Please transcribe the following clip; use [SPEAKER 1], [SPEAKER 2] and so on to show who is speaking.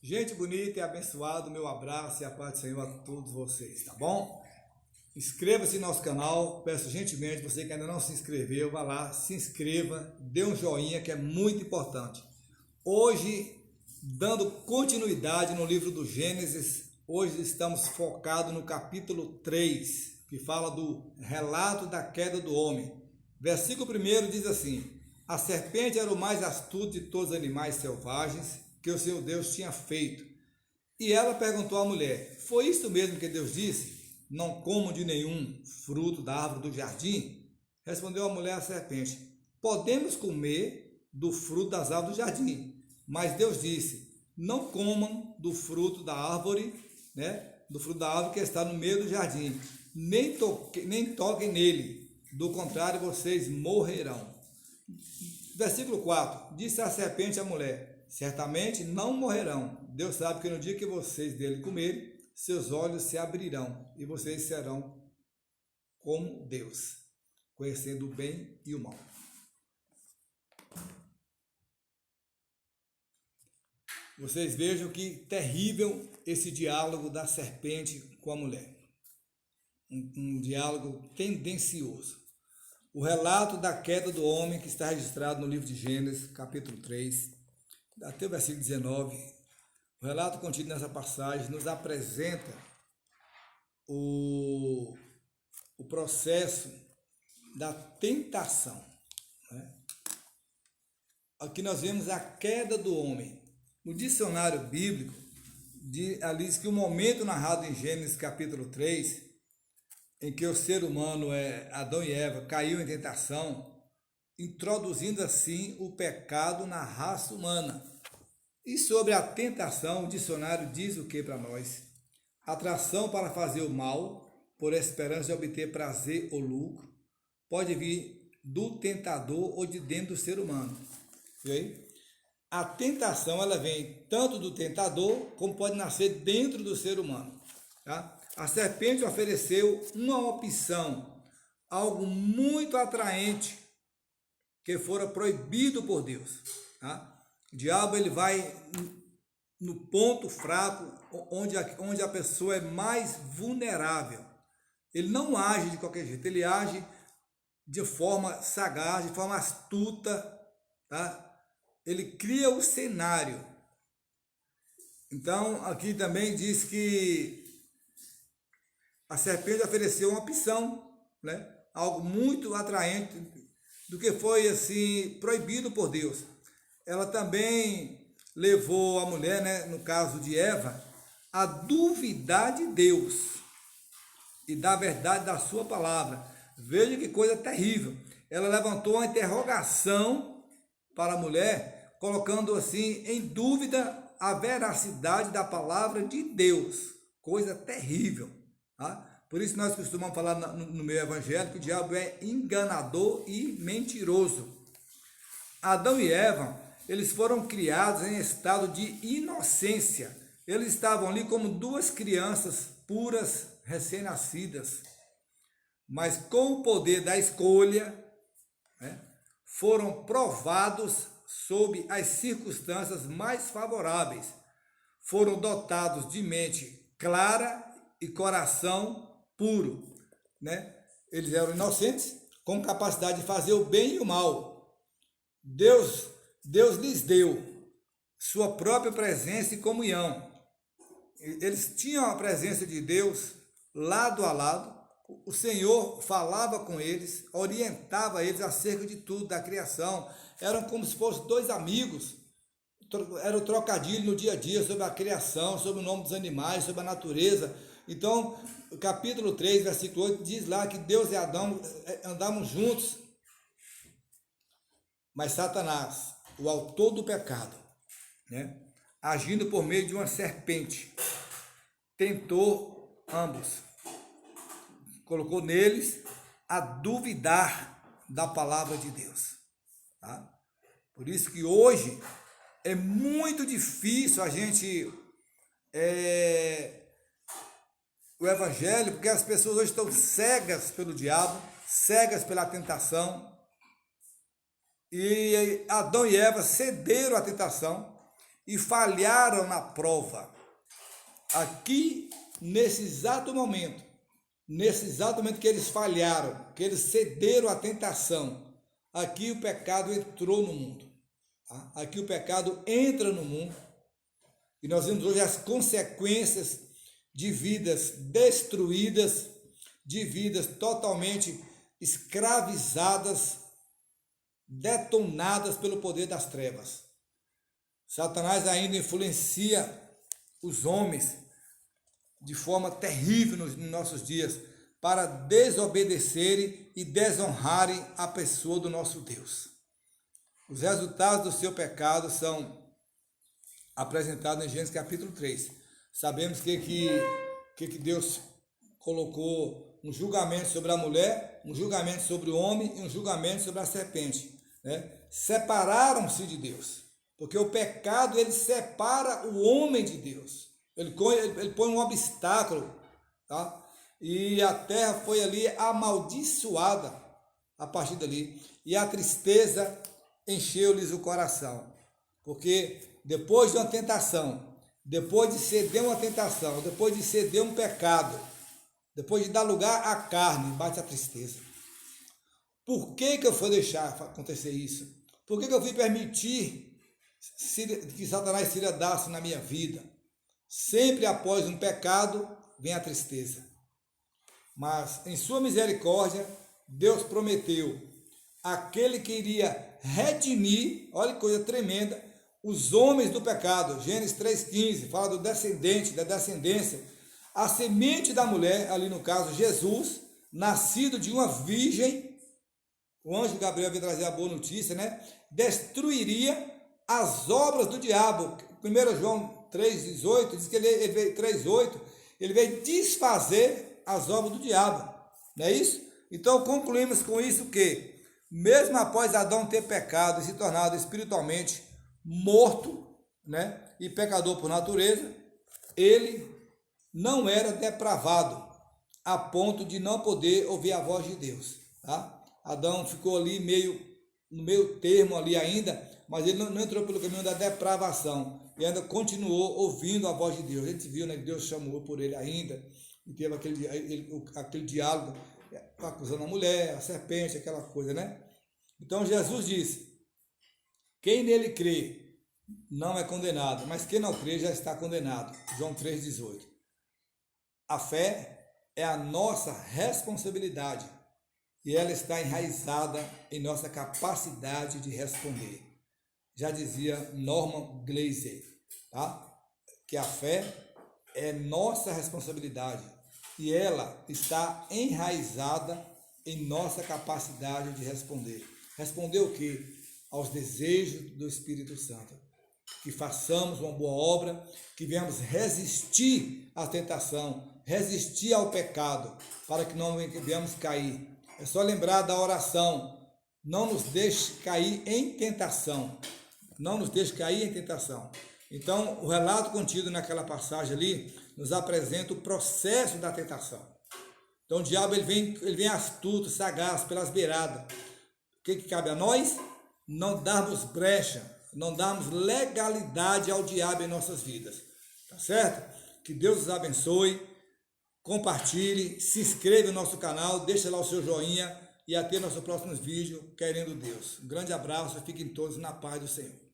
[SPEAKER 1] Gente bonita e abençoada, meu abraço e a paz do Senhor a todos vocês, tá bom? Inscreva-se no nosso canal, peço gentilmente, você que ainda não se inscreveu, vá lá, se inscreva, dê um joinha que é muito importante. Hoje, dando continuidade no livro do Gênesis, hoje estamos focados no capítulo 3, que fala do relato da queda do homem. Versículo 1 diz assim: a serpente era o mais astuto de todos os animais selvagens que o Senhor Deus tinha feito. E ela perguntou à mulher: foi isto mesmo que Deus disse? Não comam de nenhum fruto da árvore do jardim? Respondeu a mulher à serpente: podemos comer do fruto das árvores do jardim. Mas Deus disse: não comam do fruto da árvore, do fruto da árvore que está no meio do jardim, nem toquem nele, do contrário vocês morrerão. Versículo 4, disse a serpente à mulher: certamente não morrerão. Deus sabe que no dia que vocês dele comerem, seus olhos se abrirão e vocês serão como Deus, conhecendo o bem e o mal. Vocês vejam que terrível esse diálogo da serpente com a mulher. Um diálogo tendencioso. O relato da queda do homem que está registrado no livro de Gênesis, capítulo 3, até o versículo 19, o relato contido nessa passagem nos apresenta o processo da tentação. Aqui nós vemos a queda do homem. No dicionário bíblico, diz que o momento narrado em Gênesis capítulo 3, em que o ser humano, Adão e Eva, caiu em tentação, introduzindo assim o pecado na raça humana. E sobre a tentação, o dicionário diz o que para nós? Atração para fazer o mal, por esperança de obter prazer ou lucro, pode vir do tentador ou de dentro do ser humano. Okay? A tentação, ela vem tanto do tentador, como pode nascer dentro do ser humano. Tá? A serpente ofereceu uma opção, algo muito atraente, que fora proibido por Deus. Tá? O diabo, ele vai no ponto fraco, onde a pessoa é mais vulnerável. Ele não age de qualquer jeito, ele age de forma sagaz, de forma astuta, tá? Ele cria o cenário. Então, aqui também diz que a serpente ofereceu uma opção, algo muito atraente, do que foi assim proibido por Deus. Ela também levou a mulher, no caso de Eva, a duvidar de Deus e da verdade da sua palavra. Veja que coisa terrível. Ela levantou uma interrogação para a mulher, colocando assim em dúvida a veracidade da palavra de Deus. Coisa terrível. Tá? Por isso nós costumamos falar no meio evangélico que o diabo é enganador e mentiroso. Adão e Eva, eles foram criados em estado de inocência. Eles estavam ali como duas crianças puras, recém-nascidas. Mas com o poder da escolha, foram provados sob as circunstâncias mais favoráveis. Foram dotados de mente clara e coração puro. Eles eram inocentes, com capacidade de fazer o bem e o mal. Deus lhes deu sua própria presença e comunhão. Eles tinham a presença de Deus lado a lado. O Senhor falava com eles, orientava eles acerca de tudo, da criação. Eram como se fossem dois amigos. Era o trocadilho no dia a dia sobre a criação, sobre o nome dos animais, sobre a natureza. Então, o capítulo 3, versículo 8, diz lá que Deus e Adão andavam juntos. Mas Satanás, o autor do pecado, agindo por meio de uma serpente, tentou ambos. Colocou neles a duvidar da palavra de Deus. Tá? Por isso que hoje é muito difícil a gente o evangelho, porque as pessoas hoje estão cegas pelo diabo, cegas pela tentação. E Adão e Eva cederam à tentação e falharam na prova. Aqui, nesse exato momento que eles falharam, que eles cederam à tentação, aqui o pecado entrou no mundo. Tá? Aqui o pecado entra no mundo e nós vemos hoje as consequências de vidas destruídas, de vidas totalmente escravizadas, detonadas pelo poder das trevas. Satanás ainda influencia os homens de forma terrível nos nossos dias para desobedecerem e desonrarem a pessoa do nosso Deus. Os resultados do seu pecado são apresentados em Gênesis capítulo 3. Sabemos que Deus colocou um julgamento sobre a mulher, um julgamento sobre o homem e um julgamento sobre a serpente. Né? Separaram-se de Deus, porque o pecado ele separa o homem de Deus. Ele põe um obstáculo, tá? E a terra foi ali amaldiçoada a partir dali. E a tristeza encheu-lhes o coração. Porque depois de uma tentação, depois de ceder uma tentação, depois de ceder um pecado, depois de dar lugar à carne, bate a tristeza. Por que eu fui deixar acontecer isso? Por que eu fui permitir que Satanás se dasse na minha vida? Sempre após um pecado, vem a tristeza. Mas, em sua misericórdia, Deus prometeu aquele que iria redimir, olha que coisa tremenda, os homens do pecado. Gênesis 3,15, fala do descendente, da descendência. A semente da mulher, ali no caso, Jesus, nascido de uma virgem, o anjo Gabriel veio trazer a boa notícia, né? Destruiria as obras do diabo. 1 João 3,18 diz que ele veio 3,8, ele veio desfazer as obras do diabo, não é isso? Então concluímos com isso que, mesmo após Adão ter pecado e se tornado espiritualmente morto, né, e pecador por natureza, ele não era depravado a ponto de não poder ouvir a voz de Deus, tá? Adão ficou ali no meio termo ali ainda, mas ele não entrou pelo caminho da depravação e ainda continuou ouvindo a voz de Deus. A gente viu, né, que Deus chamou por ele ainda e teve aquele diálogo acusando a mulher, a serpente, aquela coisa, né? Então Jesus disse: quem nele crê não é condenado, mas quem não crê já está condenado. João 3,18. A fé é a nossa responsabilidade e ela está enraizada em nossa capacidade de responder. Já dizia Norman Glaser, tá? Que a fé é nossa responsabilidade e ela está enraizada em nossa capacidade de responder. Responder o quê? Aos desejos do Espírito Santo. Que façamos uma boa obra, que venhamos resistir à tentação, resistir ao pecado, para que não venhamos cair. É só lembrar da oração: não nos deixe cair em tentação. Não nos deixe cair em tentação. Então, o relato contido naquela passagem ali nos apresenta o processo da tentação. Então, o diabo ele vem astuto, sagaz, pelas beiradas. O que cabe a nós? Não darmos brecha, não darmos legalidade ao diabo em nossas vidas. Tá certo? Que Deus os abençoe. Compartilhe, se inscreva no nosso canal, deixa lá o seu joinha e até nosso próximo vídeo, querendo Deus. Um grande abraço e fiquem todos na paz do Senhor.